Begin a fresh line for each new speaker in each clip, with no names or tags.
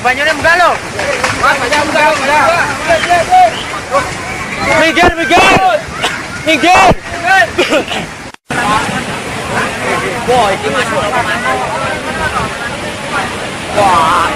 banyune munggah lo. Minggir, minggir. Minggir. Wah, ini masuk apa mana? Wah,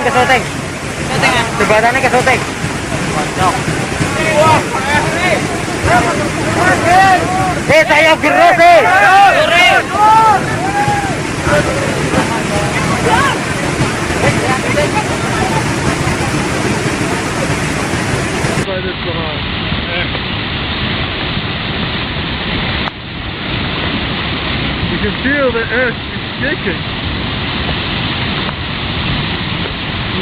Keseteng. Jebatannya keseteng. Kocok. Saya gerus sih.
You can feel the earth is shaking.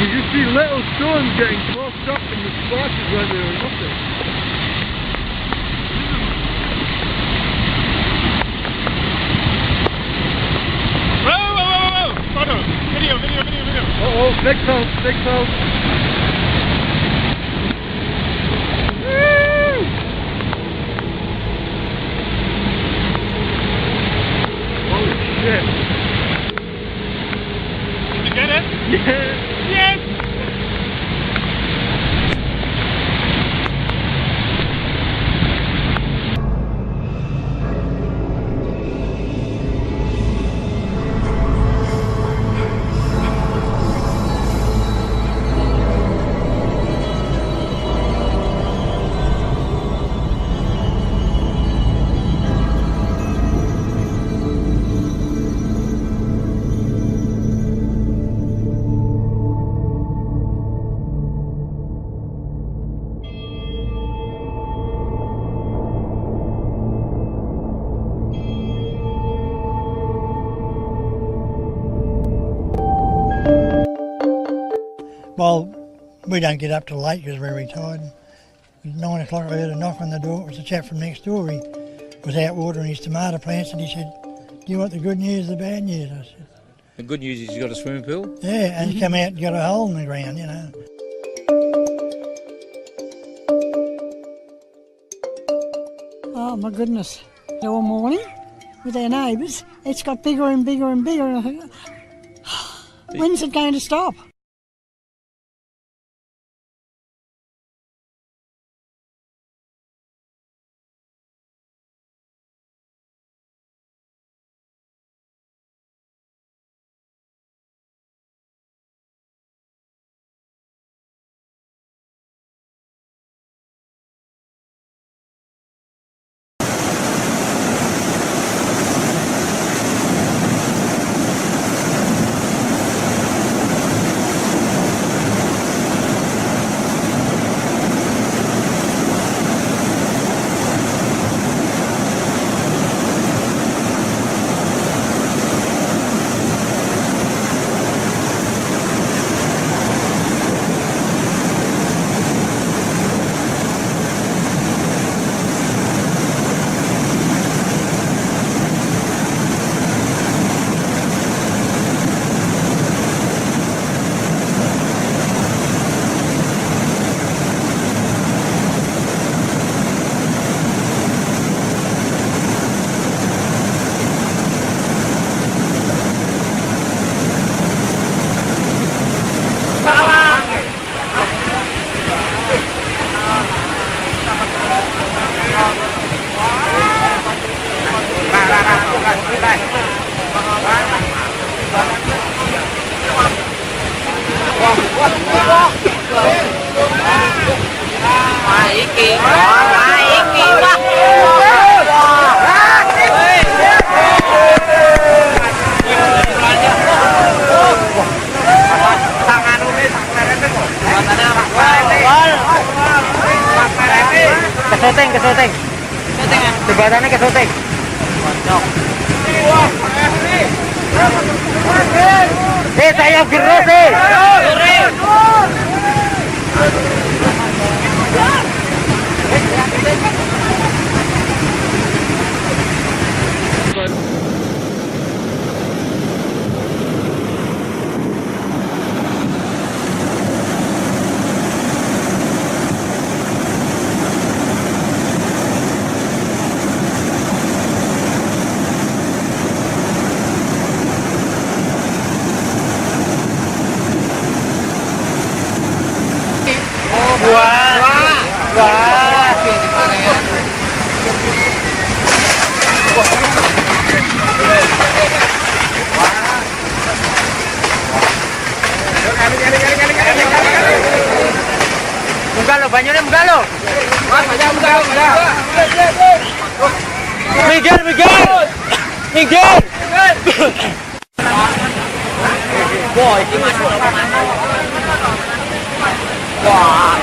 You can see little stones getting tossed up in the splashes where they were nothing.
Whoa! Photo! Video!
Uh-oh, next house. Woo! Holy shit.
Did you get it?
Yeah.
Yes!
Well, we don't get up till late because we're retired. It was 9 o'clock, I heard a knock on the door. It was a chap from next door. He was out watering his tomato plants and he said, "Do you want the good news or the bad news?" I said,
The good news is he's got a swimming pool.
"Yeah," and he come out and got a hole in the ground, you know.
Oh my goodness, all morning with our neighbours, it's got bigger and bigger and bigger. And I think, when's it going to stop?
Rossi! Munggalo, banyaknya munggalo. Miguel, Miguel! Miguel! Boy, ini masuk. Wah,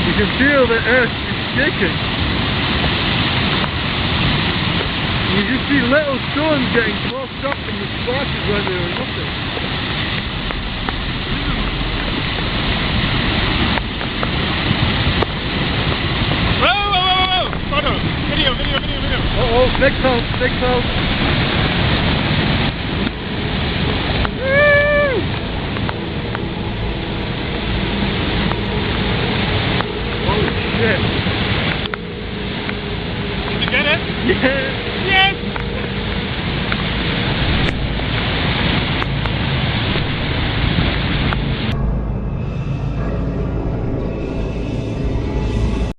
You can feel the earth is shaking. You just see little stones getting tossed up in the splashes where there are nothing.
Whoa! Photo! Video!
Oh, next house. Woo! Oh shit.